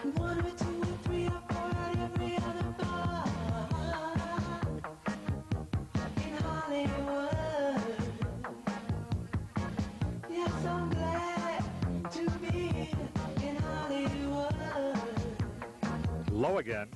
We want to be 2 or 3 or 4 at every other bar in Hollywood. Yes, I'm glad to be in Hollywood. Lowe again.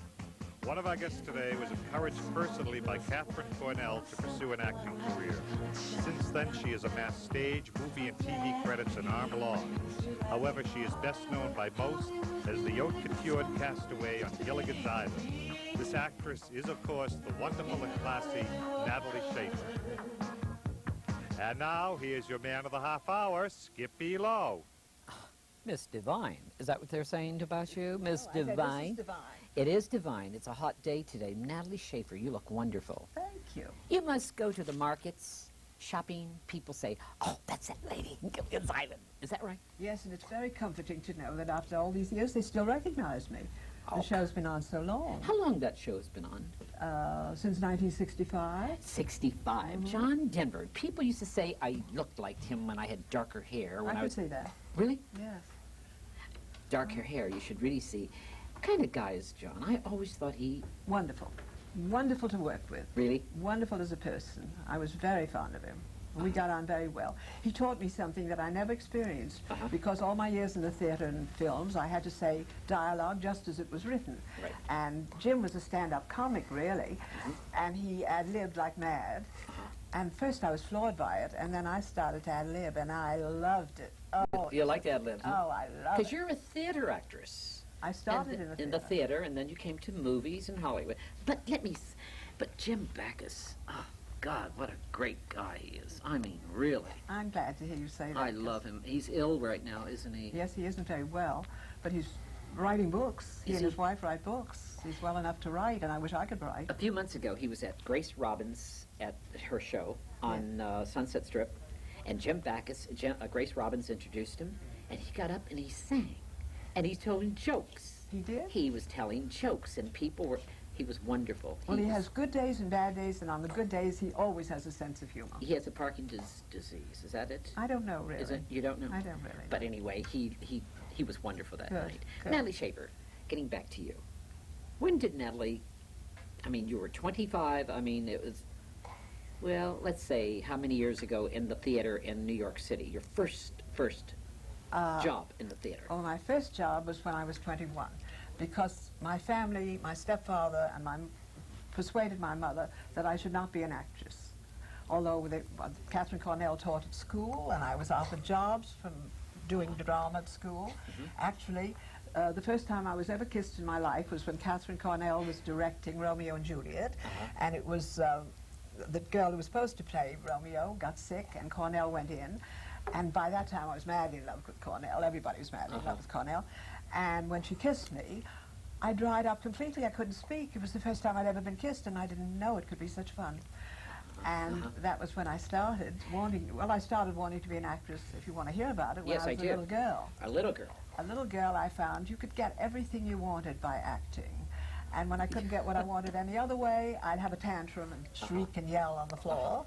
One of our guests today was encouraged personally by Catherine Cornell to pursue an acting career. Since then, she has amassed stage, movie, and TV credits an arm long. However, she is best known by most as the haute-couture castaway on Gilligan's Island. This actress is, of course, the wonderful and classy Natalie Schafer. And now, here's your man of the half hour, Skip E Lowe. Miss Divine. Is that what they're saying about you? Miss I said, Divine? this is divine. It is divine. It's a hot day today. Natalie Schafer, you look wonderful. Thank you. You must go to the markets, shopping. People say, oh, that's that lady in Gilligan's Island. Is that right? Yes, and it's very comforting to know that after all these years, they still recognize me. The show's been on so long. How long that show's been on? Since 1965. 65. John Denver. People used to say I looked like him when I had darker hair. When I I could was... see that. Really? Yes. Darker hair, you should really see. What kind of guy is John? I always thought he... Wonderful. Wonderful to work with. Really? Wonderful as a person. I was very fond of him. We got on very well. He taught me something that I never experienced because all my years in the theater and films, I had to say dialogue just as it was written. Right. And Jim was a stand-up comic, really, and he ad-libbed like mad. And first I was floored by it, and then I started to ad-lib, and I loved it. Oh, You like ad-libs, huh? Oh, I love it. Because you're a theater actress. I started in the theater, and then you came to movies in Hollywood. But but Jim Backus, oh God, what a great guy he is. I mean, really. I'm glad to hear you say that. I love him. He's ill right now, isn't he? Yes, he isn't very well, but he's writing books. He Is and his he? wife write books. He's well enough to write, and I wish I could write. A few months ago, he was at Grace Robbins at her show on Sunset Strip, and Jim Backus, Grace Robbins introduced him, and he got up and he sang, and he told jokes. He did? He was telling jokes, and people were... He was wonderful. Well, he has good days and bad days, and on the good days, he always has a sense of humor. He has a Parkinson's disease. Is that it? I don't know, really. Is it? You don't know? I don't really know. But anyway, he was wonderful that Good, night. good. Natalie Schafer, getting back to you. When did Natalie... I mean, you were 25. I mean, it was... Well, let's say how many years ago in the theater in New York City? Your first job in the theater. Well, my first job was when I was 21, because my family, my stepfather, and persuaded my mother that I should not be an actress. Although Catherine Cornell taught at school, and I was offered jobs from doing drama at school. Actually, the first time I was ever kissed in my life was when Catherine Cornell was directing Romeo and Juliet, and it was the girl who was supposed to play Romeo got sick, and Cornell went in. And by that time, I was madly in love with Cornell. Everybody was madly in love with Cornell. And when she kissed me, I dried up completely. I couldn't speak. It was the first time I'd ever been kissed, and I didn't know it could be such fun. And that was when I started wanting, I started wanting to be an actress, if you want to hear about it, when Yes, I was I a do. little girl. A little girl. A little girl, I found you could get everything you wanted by acting. And when I couldn't get what I wanted any other way, I'd have a tantrum and shriek and yell on the floor.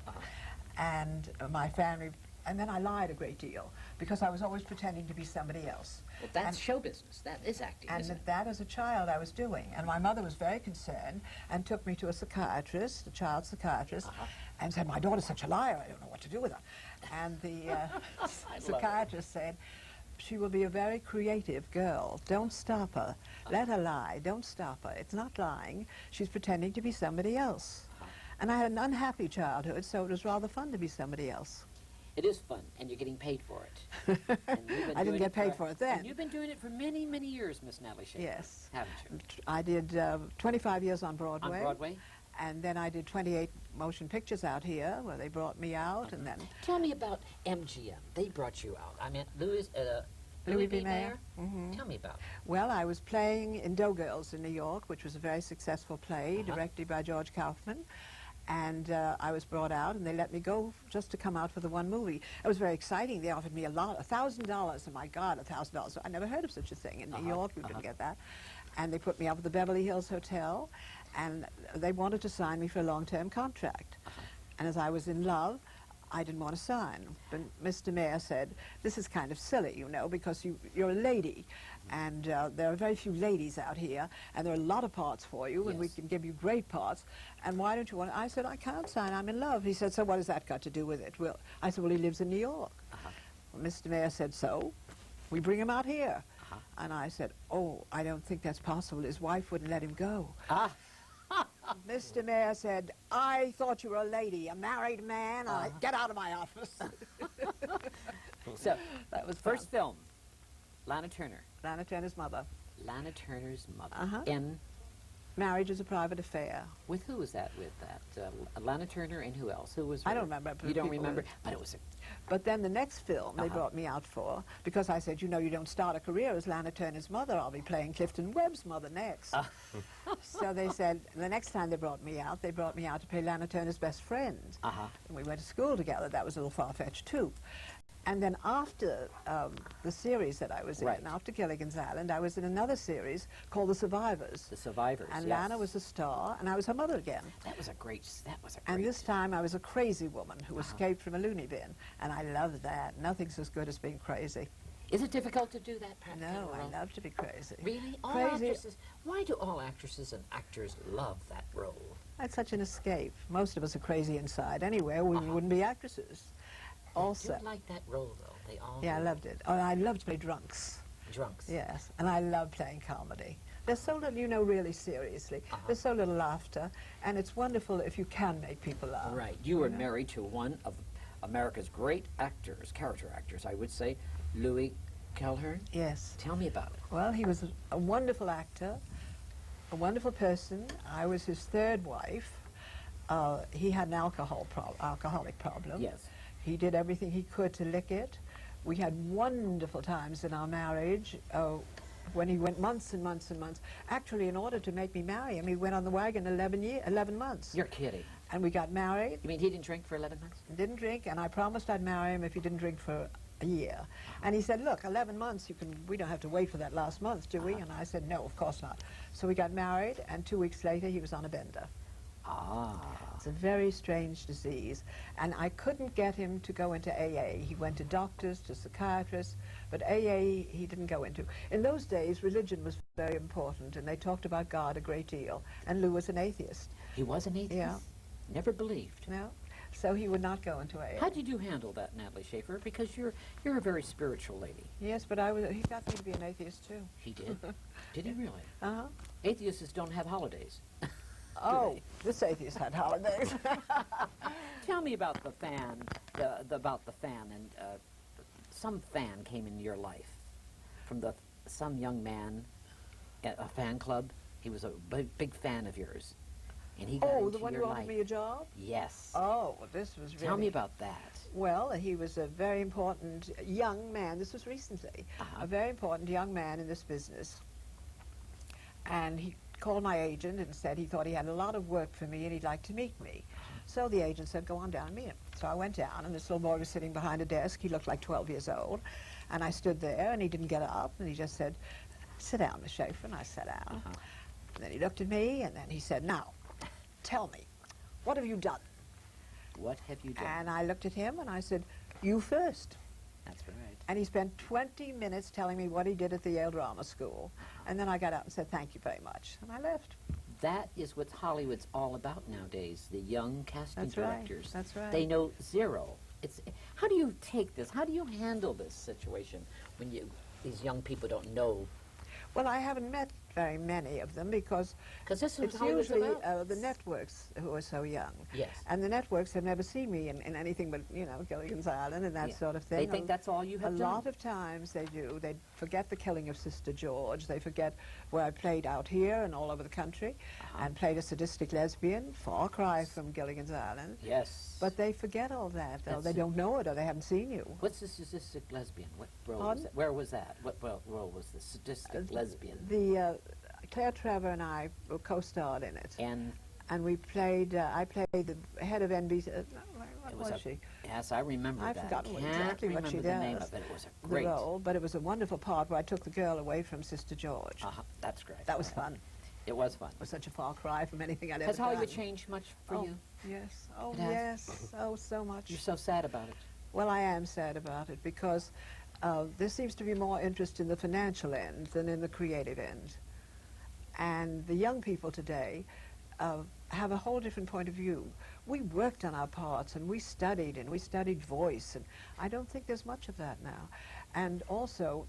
And my family... And then I lied a great deal, because I was always pretending to be somebody else. Well, that's show business. That is acting, And isn't it? that, as a child, I was doing. And my mother was very concerned and took me to a psychiatrist, a child psychiatrist, and said, my daughter's such a liar, I don't know what to do with her. And the psychiatrist said, she will be a very creative girl. Don't stop her. Let her lie. Don't stop her. It's not lying. She's pretending to be somebody else. And I had an unhappy childhood, so it was rather fun to be somebody else. It is fun, and you're getting paid for it. And you've been I didn't doing get paid for it then. And you've been doing it for many, many years, Miss Natalie Schafer. Yes. Haven't you? I did 25 years on Broadway. On Broadway? And then I did 28 motion pictures out here, where they brought me out, and then... Tell me about MGM. They brought you out. I mean, Louis B. Mayer? Tell me about it. Well, I was playing in Doughgirls in New York, which was a very successful play, directed by George Kaufman. And I was brought out, and they let me go just to come out for the one movie. It was very exciting. They offered me $1,000. Oh, my God, $1,000. I never heard of such a thing. In New York, we didn't get that. And they put me up at the Beverly Hills Hotel, and they wanted to sign me for a long-term contract. And as I was in love, I didn't want to sign. But Mr. Mayor said, this is kind of silly, you know, because you're a lady, and there are very few ladies out here, and there are a lot of parts for you, and we Yes. can give you great parts, and why don't you want to? I said, I can't sign, I'm in love. He said, so what has that got to do with it? Well, I said, well, he lives in New York. Well, Mr. Mayor said, so we bring him out here. And I said, oh, I don't think that's possible. His wife wouldn't let him go. Mr. Mayor said, I thought you were a lady, a married man. Get out of my office. So, That was first fun. film, Lana Turner. Lana Turner's mother. Lana Turner's mother. Uh-huh. In, Marriage is a private affair. with who was that with that? Lana Turner and who else? Who was I her- don't remember, but You don't people remember? did. But it was a, But then the next film they Uh-huh. brought me out for, because I said, you know, you don't start a career as Lana Turner's mother. I'll be playing Clifton Webb's mother next. So they said, the next time they brought me out to play Lana Turner's best friend. And we went to school together. That was a little far-fetched, too. And then after the series that I was Right. in, after Gilligan's Island, I was in another series called The Survivors. The Survivors. And yes. Lana was the star, and I was her mother again. That was a great. And this time I was a crazy woman who escaped from a loony bin, and I loved that. Nothing's as good as being crazy. Is it difficult to do that? kind of No, I role? love to be crazy. Really? All Crazy. actresses. Why do all actresses and actors love that role? That's such an escape. Most of us are crazy inside anyway, or we wouldn't be actresses. Also, I do like that role, though. They all. yeah, I do. loved it. Oh, I loved to play drunks. Drunks. Yes, and I love playing comedy. There's so little, you know, really seriously. There's so little laughter, and it's wonderful if you can make people laugh. Right. You were married to one of America's great actors, character actors, I would say, Louis Calhern. Yes. Tell me about it. Well, he was a wonderful actor, a wonderful person. I was his third wife. He had an alcoholic problem. Yes. He did everything he could to lick it. We had wonderful times in our marriage when he went months and months and months. Actually, in order to make me marry him, he went on the wagon 11 months. You're kidding. And we got married, You mean he didn't drink for 11 months? didn't drink, and I promised I'd marry him if he didn't drink for a year. And he said, look, 11 months, we don't have to wait for that last month, do we? And I said, no, of course not. So we got married, and 2 weeks later, he was on a bender. It's a very strange disease, and I couldn't get him to go into AA. He went to doctors, to psychiatrists, but AA he didn't go into. In those days, religion was very important, and they talked about God a great deal, and Lou was an atheist, He was an atheist? Yeah. Never believed. you know? So he would not go into AA. How did you handle that, Natalie Schafer? Because you're a very spiritual lady. Yes, but he got me to be an atheist, too. He did? Did he really? Uh-huh. Atheists don't have holidays. Oh, this atheist had holidays. Tell me about the fan, about the fan, and some fan came into your life from some young man at a fan club. He was a big fan of yours, and he got Oh, into the one your who life. offered me a job? Yes. Oh, well, this was really... Tell me about that. Well, he was a very important young man. This was recently. A very important young man in this business. And he called my agent and said he thought he had a lot of work for me and he'd like to meet me. So the agent said, go on down and meet him. So I went down, and this little boy was sitting behind a desk. He looked like 12 years old. And I stood there, and he didn't get up, and he just said, sit down, Miss Schafer. And I sat down. And then he looked at me, and then he said, now, tell me, what have you done? What have you done? And I looked at him, and I said, you first. That's right. And he spent 20 minutes telling me what he did at the Yale Drama School. And then I got out and said, thank you very much. And I left. That is what Hollywood's all about nowadays, the young casting That's right. directors. That's right. They know zero. How do you take this? How do you handle this situation when these young people don't know? Well, I haven't met very many of them because Because this is it's Hollywood's usually about. the networks who are so young. Yes. And the networks have never seen me in anything but, you know, Gilligan's Island and that Yeah. sort of thing. They think that's all you have A done. lot of times they do. They forget the killing of Sister George. They forget where I played out here and all over the country and played a sadistic lesbian, far cry from Gilligan's Island. Yes. But they forget all that, or That's they it. don't know it, or they haven't seen you. What's the sadistic lesbian? What role was Pardon? that? Where was that? What role was the sadistic lesbian? The Claire Trevor and I were co-starred in it, And we played. I played the head of NBC. What it was, was she? Yes, I remember I've that. forgotten Can't exactly what she remember the name does. of it. It was a The great. role, but it was a wonderful part where I took the girl away from Sister George. That's great. That was fun. It was fun. It was such a far cry from anything I'd ever Has Hollywood done. changed much for Oh, you? yes. Oh, It has? yes. Oh, so much. You're so sad about it. Well, I am sad about it because there seems to be more interest in the financial end than in the creative end. And the young people today have a whole different point of view. We worked on our parts and we studied voice, and I don't think there's much of that now. And also,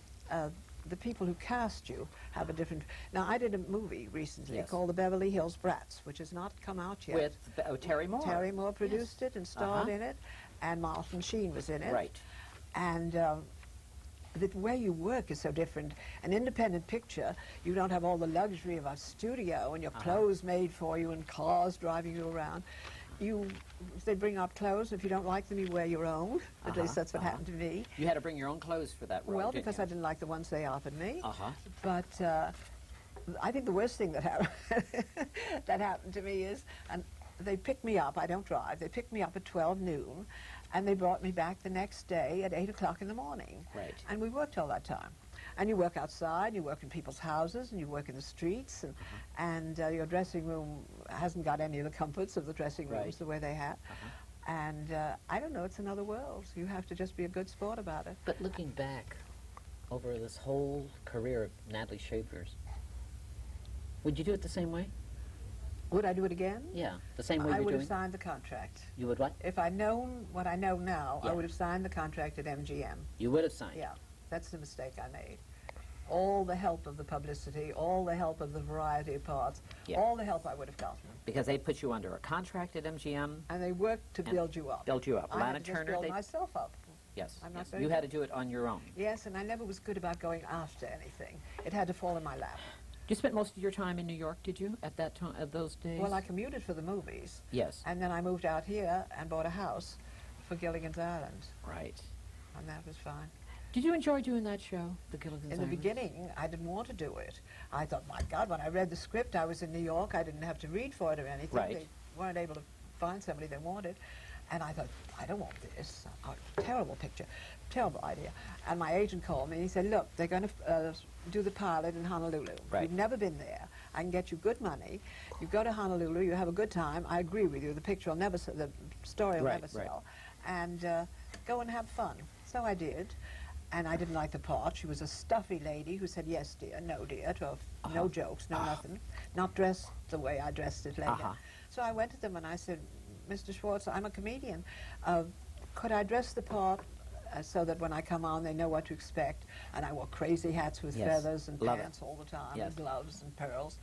the people who cast you have a different... Now, I did a movie recently Yes. called The Beverly Hills Brats, which has not come out yet. With Terry Moore. Terry Moore produced it and starred in it, and Martin Sheen was in it. Right. And the way you work is so different. An independent picture, you don't have all the luxury of a studio and your clothes made for you and cars driving you around. They bring out clothes. If you don't like them, you wear your own. At least that's what happened to me. You had to bring your own clothes for that role, Well, didn't because you? I didn't like the ones they offered me. Uh-huh. But I think the worst thing that happened, that happened to me is, and they picked me up. I don't drive. They picked me up at 12 noon, and they brought me back the next day at 8 o'clock in the morning. Right. And we worked all that time. And you work outside, you work in people's houses, and you work in the streets, and your dressing room hasn't got any of the comforts of the dressing rooms Right. the way they have. And I don't know, it's another world. You have to just be a good sport about it. But looking back over this whole career of Natalie Schafer's, would you do it the same way? Would I do it again? Yeah, the same way I you're would doing? have signed the contract. You would what? If I'd known what I know now, Yeah. I would have signed the contract at MGM. You would have signed. Yeah, that's the mistake I made. All the help of the publicity, all the help of the variety of parts, Yeah. all the help I would have gotten. Because they put you under a contract at MGM, And they worked to And build you up. build you up. I Lana had to just Turner, build they... myself up. Yes, I'm not yes. very You had to good. do it on your own. Yes, and I never was good about going after anything. It had to fall in my lap. You spent most of your time in New York, did you, at that time, at those days? Well, I commuted for the movies, Yes, and then I moved out here and bought a house for Gilligan's Island, right. and that was fine. Did you enjoy doing that show, the Gilligan's In the Island? beginning, I didn't want to do it. I thought, my God, when I read the script, I was in New York. I didn't have to read for it or anything. Right. They weren't able to find somebody they wanted. And I thought, I don't want this. Terrible picture. Terrible idea. And my agent called me. He said, look, they're going to do the pilot in Honolulu. Right. You've never been there. I can get you good money. You go to Honolulu, you have a good time. I agree with you. The picture will never sell. The story will Right, never right. sell. And go and have fun. So I did. And I didn't like the part. She was a stuffy lady who said, yes, dear, no, dear, to no jokes, no nothing. Not dressed the way I dressed it later. So I went to them and I said, Mr. Schwartz, I'm a comedian. Could I dress the part so that when I come on they know what to expect? And I wore crazy hats with Yes. feathers and Love it. pants all the time, Yes. and gloves and pearls.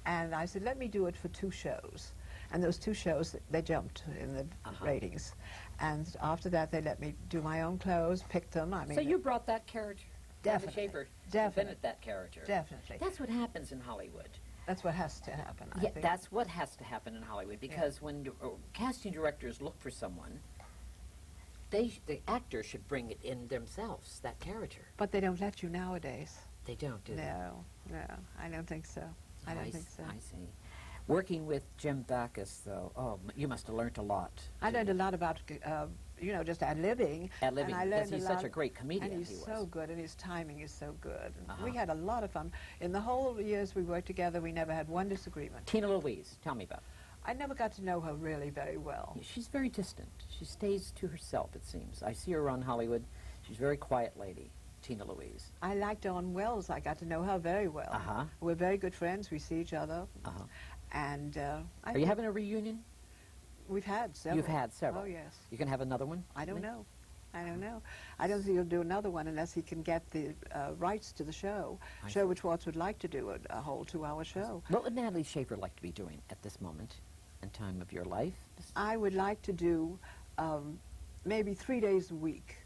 And I said, let me do it for 2 shows. And those 2 shows, they jumped in the ratings. And after that, they let me do my own clothes, pick them. I mean, So you brought that character, Natalie Definitely. Schafer, Definitely. invented that character. Definitely. That's what happens in Hollywood. That's what has to happen, I Yeah, think. that's what has to happen in Hollywood, because when casting directors look for someone, the actor should bring it in themselves, that character. But they don't let you nowadays. They don't, do they? No, I don't think so. I don't think so. I see. Working with Jim Backus, though, you must have learned a lot. I learned a lot about, just ad-libbing. Ad-libbing, and I because learned he's lot- such a great comedian, And he's he was. so good, and his timing is so good. And we Uh-huh. had a lot of fun. In the whole years we worked together, we never had one disagreement. Tina Louise, tell me about her. I never got to know her really very well. She's very distant. She stays to herself, it seems. I see her around Hollywood. She's a very quiet lady, Tina Louise. I liked Dawn Wells. I got to know her very well. Uh-huh. We're very good friends. We see each other. Uh-huh. And Are you having a reunion? we've had several. You've had several. Oh, yes. You can have another one? I don't know. I don't know. I don't think he'll do another one unless he can get the rights to the show. I Sherwood Schwartz would like to do a whole 2-hour show. What would Natalie Schafer like to be doing at this moment and time of your life? I would like to do maybe 3 days a week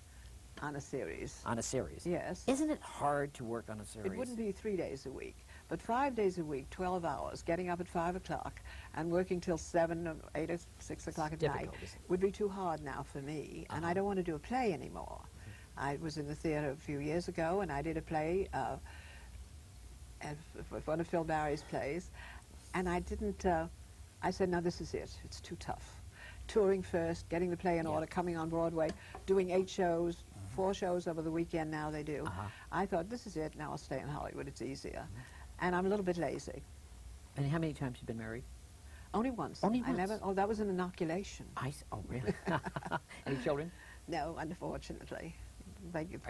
on a series. On a series? Yes. Isn't it hard to work on a series? It wouldn't be 3 days a week, but 5 days a week, 12 hours, getting up at 5 o'clock and working till 7 or 8 or 6 o'clock at night difficult, isn't it? would be too hard now for me, and I don't want to do a play anymore. I was in the theater a few years ago, and I did a play, one of Phil Barry's plays, and I didn't, I said, no, this is it. It's too tough. Touring first, getting the play in order, coming on Broadway, doing 8 shows, 4 shows over the weekend now they do. I thought, this is it, now I'll stay in Hollywood, it's easier. And I'm a little bit lazy. And how many times you been married? Only once. Only I never. once? Oh, that was an inoculation. Oh, really? Any children? No, unfortunately.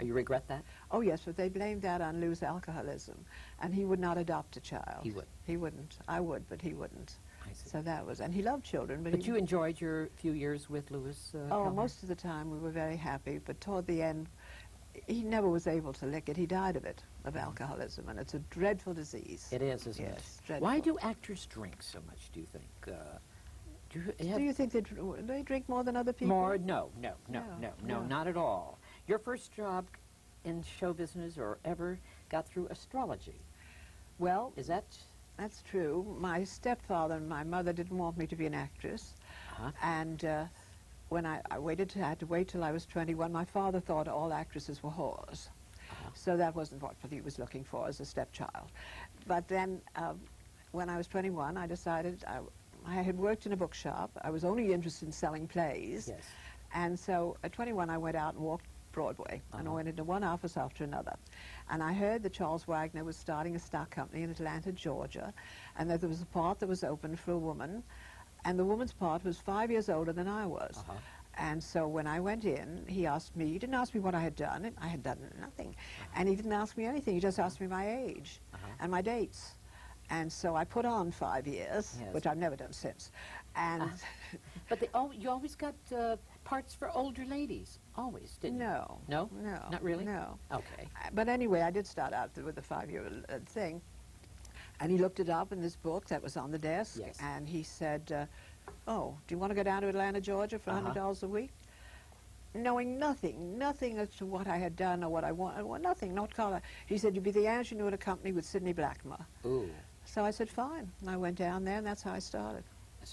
You regret that? Oh yes, but they blamed that on Lou's alcoholism, and he would not adopt a child. He would. He wouldn't. I would, but he wouldn't. I see. So that was, and he loved children, but But he, you enjoyed your few years with Louis? oh, Kellner? most of the time we were very happy, but toward the end, he never was able to lick it. He died of it, of alcoholism, and it's a dreadful disease. It is, isn't Yes, it? dreadful. Why do actors drink so much, do you think? Do you think they drink more than other people? More? No, No. not at all. Your first job in show business or ever got through astrology. Well, Is that? that's true. My stepfather and my mother didn't want me to be an actress, Uh-huh. and when I had to wait till I was 21. My father thought all actresses were whores, so that wasn't what he was looking for as a stepchild. But then, when I was 21, I decided I had worked in a bookshop. I was only interested in selling plays, Yes. and so at 21 I went out and walked Broadway, and I went into one office after another. And I heard that Charles Wagner was starting a stock company in Atlanta, Georgia, and that there was a part that was open for a woman, and the woman's part was 5 years older than I was. And so when I went in, he didn't ask me what I had done. I had done nothing. And he didn't ask me anything. He just asked me my age and my dates. And so I put on 5 years, Yes. which I've never done since. And But you always got parts for older ladies. Always, didn't you? no. No? No. Not really? No. Okay. But anyway, I did start out with a 5-year thing. And he looked it up in this book that was on the desk. Yes. And he said, oh, do you want to go down to Atlanta, Georgia for $100 a week? Knowing nothing as to what I had done or what I wanted, nothing, not color. He said, you'd be the ingenue at a company with Sidney Blackmer. Ooh. So I said, fine. And I went down there, and that's how I started.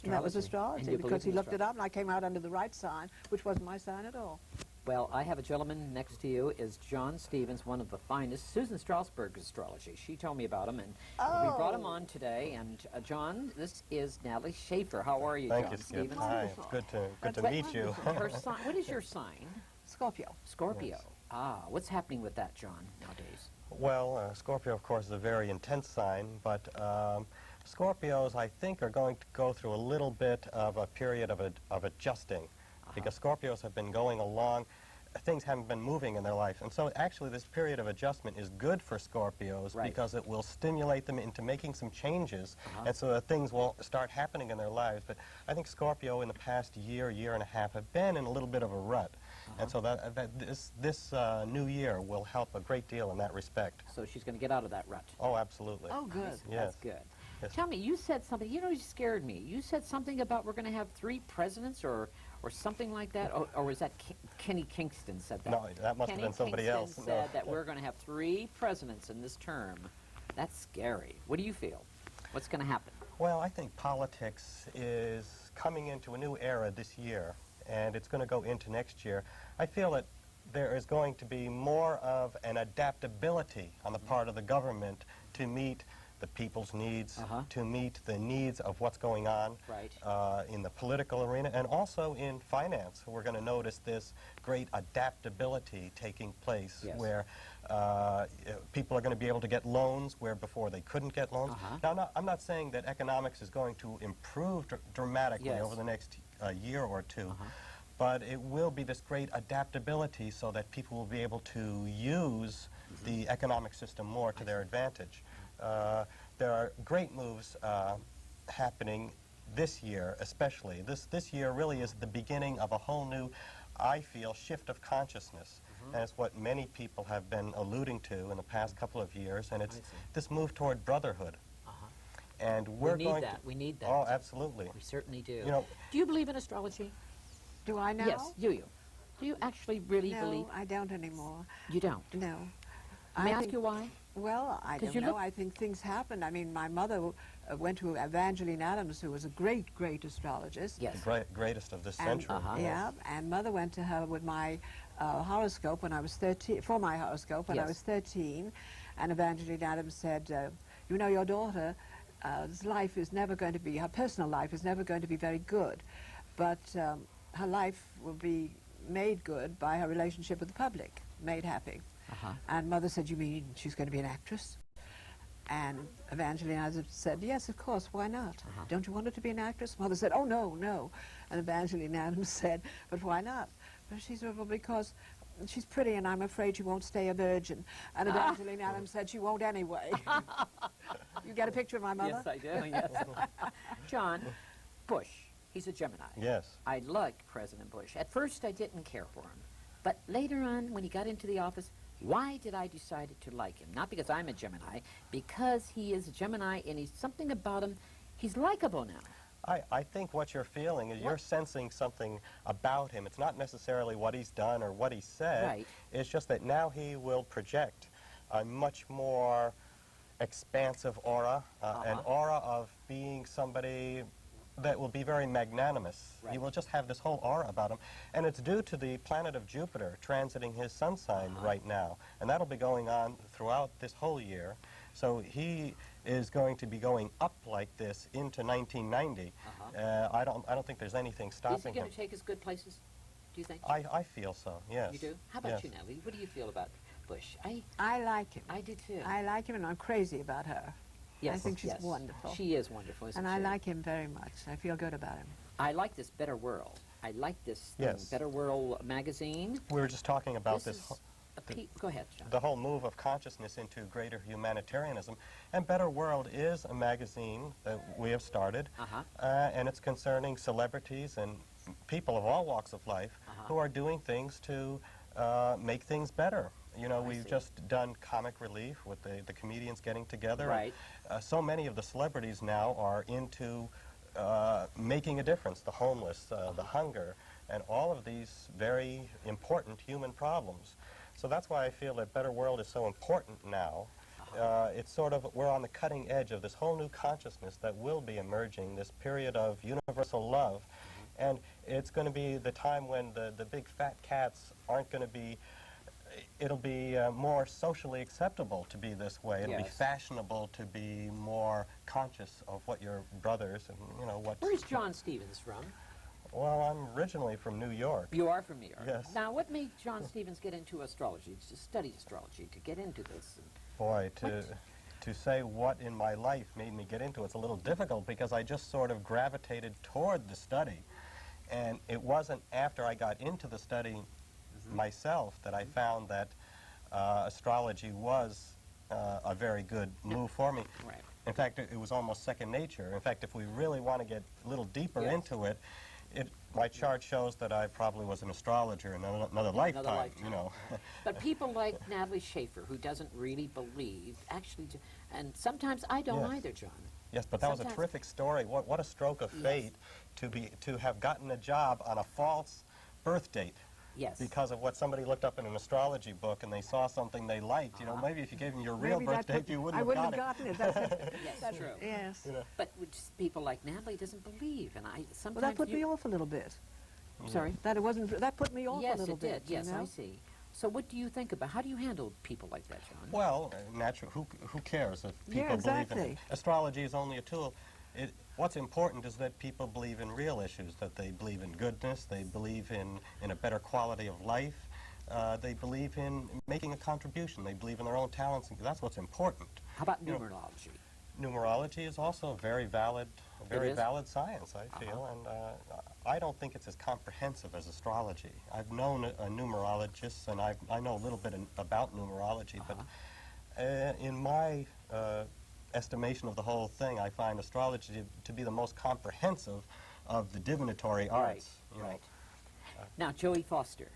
And that was Astrology. And astrology, you because believe he in looked it up, and I came out under the right sign, which wasn't my sign at all. Well, I have a gentleman next to you, is Jon Stevens, one of the finest. Susan Strasberg's astrology. She told me about him, and we brought him on today. And John, this is Natalie Schafer. How are you, Thank Jon you, Skip. Stevens? Hi, it's good to meet you. Her sign. What is your sign? Scorpio. Scorpio. Yes. Ah, what's happening with that, John, nowadays? Well, Scorpio, of course, is a very intense sign, but Scorpios, I think, are going to go through a little bit of a period of adjusting, because Scorpios have been going along, things haven't been moving in their life, and so actually this period of adjustment is good for Scorpios because it will stimulate them into making some changes, and so that things will start happening in their lives. But I think Scorpio in the past year and a half have been in a little bit of a rut, and so this new year will help a great deal in that respect. So she's going to get out of that rut. Oh, absolutely. Oh, good. That's Yes. good. Yes. Tell me, you said something, you know, you scared me. You said something about we're going to have 3 presidents or something like that, or was that Kenny Kingston said that? No, that must have Kenny been somebody Kingston else. said No. that we're going to have 3 presidents in this term. That's scary. What do you feel? What's going to happen? Well, I think politics is coming into a new era this year, and it's going to go into next year. I feel that there is going to be more of an adaptability on the part of the government to meet the people's needs, to meet the needs of what's going on in the political arena, and also in finance. We're going to notice this great adaptability taking place where people are going to be able to get loans where before they couldn't get loans. Now, I'm not saying that economics is going to improve dramatically over the next year or two, but it will be this great adaptability so that people will be able to use the economic system more to their advantage. There are great moves happening this year, especially. This year really is the beginning of a whole new, I feel, shift of consciousness. And it's what many people have been alluding to in the past couple of years, and it's this move toward brotherhood. And we're we need going that. to... We need that. Oh, absolutely. We certainly do. You know, do you believe in astrology? Do I now? Yes, do you? Do you actually really believe? No, I don't anymore. You don't? No. May I ask think- you why? Well, I 'Cause don't you know. look- I think things happen. I mean, my mother went to Evangeline Adams, who was a great astrologist. Yes. the greatest of this And, century. Yeah, and Mother went to her with my horoscope when I was 13, for my horoscope when I Yes. was 13, and Evangeline Adams said, you know, your daughter's life is never going to be, her personal life is never going to be very good, but her life will be made good by her relationship with the public, made happy. And Mother said, you mean she's going to be an actress? And Evangeline Adams said, yes, of course, why not? Don't you want her to be an actress? Mother said, oh, no, no. And Evangeline Adams said, but why not? But she said, well, because she's pretty and I'm afraid she won't stay a virgin. And Evangeline Adams said she won't anyway. You get a picture of my mother? Yes, I do, yes. John, Bush, he's a Gemini. Yes. I like President Bush. At first, I didn't care for him. But later on, when he got into the office, why did I decide to like him? Not because I'm a Gemini, because he is a Gemini and he's something about him, he's likable now. I think what you're feeling is you're sensing something about him. It's not necessarily what he's done or what he said. Right. It's just that now he will project a much more expansive aura, an aura of being somebody that will be very magnanimous. Right. He will just have this whole aura about him. And it's due to the planet of Jupiter transiting his sun sign right now. And that'll be going on throughout this whole year. So he is going to be going up like this into 1990. I don't think there's anything Is he stopping going him. to take us good places, do you think? I feel so, yes. You do? How about Yes. you, Natalie? What do you feel about Bush? I like him. I do too. I like him and I'm crazy about her. Yes, I think she's yes. wonderful. She is wonderful, isn't And she? I like him very much. I feel good about him. I like this Better World. I like this thing, Yes. Better World magazine. We were just talking about This this is go ahead, John. the whole move of consciousness into greater humanitarianism. And Better World is a magazine that we have started, and it's concerning celebrities and people of all walks of life who are doing things to make things better. You know, we've see. just done comic relief with the comedians getting together. Right. So many of the celebrities now are into making a difference, the homeless, the hunger, and all of these very important human problems. So that's why I feel that Better World is so important now. It's sort of, we're on the cutting edge of this whole new consciousness that will be emerging, this period of universal love. And it's going to be the time when the big fat cats aren't going to be, it'll be more socially acceptable to be this way. It'll be Yes. fashionable to be more conscious of what your brothers and, you know, what... Where's Jon Stevens from? Well, I'm originally from New York. You are from New York. Yes. Now, what made Jon Stevens get into astrology, to study astrology, to get into this? Boy, to say what in my life made me get into it's a little difficult because I just sort of gravitated toward the study. And it wasn't after I got into the study myself that I found that astrology was a very good move for me. Right. In fact, it was almost second nature. In fact, if we really want to get a little deeper Yes. into it, my chart shows that I probably was an astrologer in another lifetime, you know. But people like Natalie Schafer, who doesn't really believe, actually, and sometimes I don't Yes. either, John. Yes, but that was a Sometimes- terrific story. What a stroke of fate to have gotten a job on a false birth date Yes. because of what somebody looked up in an astrology book and they saw something they liked. You know, maybe if you gave them your real Maybe birth that date, you wouldn't I have wouldn't got have it. gotten it. That's it. Yes, true. Yes. But with people like Natalie doesn't believe, and I sometimes. Well, that put me off a little bit. Sorry. That it wasn't. That put me off Yes, a little it did. bit. you Yes, know? I see. So, what do you think about? How do you handle people like that, John? Well, natural. Who cares if people Yeah, believe in exactly. it? Astrology is only a tool. What's important is that people believe in real issues, that they believe in goodness, they believe in a better quality of life, they believe in making a contribution, they believe in their own talents, and that's what's important. How about You know, numerology? Numerology is also a very valid is? science, I feel, and I don't think it's as comprehensive as astrology. I've known a numerologist, and I know a little bit about numerology, but in my estimation of the whole thing, I find astrology to be the most comprehensive of the divinatory arts. You know. Right. Now, Joey Foster,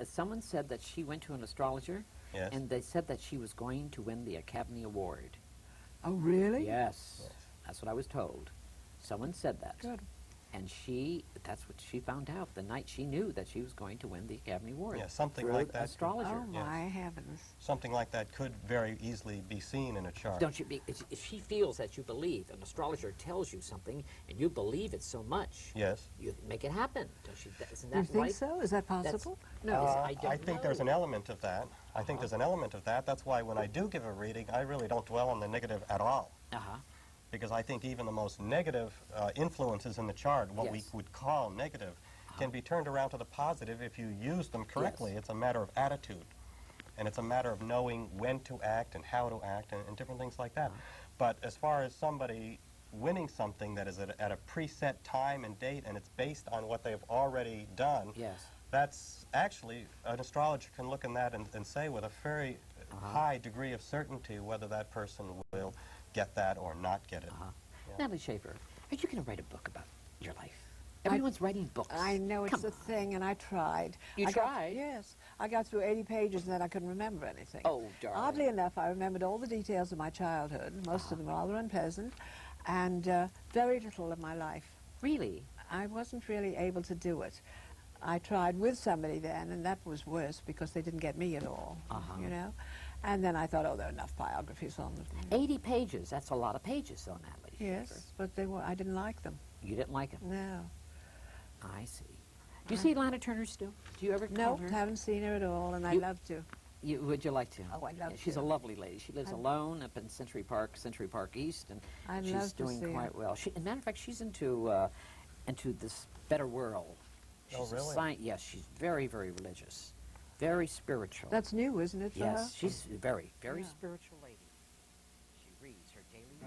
someone said that she went to an astrologer, Yes. and they said that she was going to win the Academy Award. Oh, really? Yes, that's what I was told. Someone said that. Good. And that's what she found out the night she knew that she was going to win the Academy Award. Yeah, something through like that. Astrologer. Oh, my heavens. Something like that could very easily be seen in a chart. Don't you? If she feels that you believe, an astrologer tells you something, and you believe it so much, Yes. you make it happen. Don't you? Isn't You that think right? so? Is that possible? No, I don't I think there's an element of that. I think there's an element of that. That's why when I do give a reading, I really don't dwell on the negative at all. Uh-huh. Because I think even the most negative influences in the chart, what we Yes. would call negative, can be turned around to the positive if you use them correctly. Yes. It's a matter of attitude. and it's a matter of knowing when to act and how to act and different things like that. But as far as somebody winning something that is at a preset time and date, and it's based on what they've already done, Yes. that's actually, an astrologer can look in that and say with a very high degree of certainty whether that person will get that or not get it. Yeah. Natalie Schafer, are you going to write a book about your life? Everyone's writing books. I know it's Come a on. thing, and I tried. You tried? Yes. I got through 80 pages, and then I couldn't remember anything. Oh, darling. Oddly enough, I remembered all the details of my childhood, most of them rather unpleasant, and very little of my life. Really? I wasn't really able to do it. I tried with somebody then, and that was worse because they didn't get me at all, you know. And then I thought, oh, there are enough biographies on them. 80 pages. That's a lot of pages, though, Natalie. Yes, Schafer. but they were. I didn't like them. You didn't like them? No. I see. Do you see Lana Turner still? Do you ever No, come her? haven't seen her at all, and I'd You- love to. Would you like to? Oh, I'd love Yeah, she's to. a lovely lady. She lives I'd- alone up in Century Park East, and I'd she's love to doing see her. quite well. As a matter of fact, she's into this better world. She's Oh, a really? yes, she's very, very religious, very spiritual. That's new, isn't it, for her? yes, she's very, very Yeah. spiritual lady. She reads her daily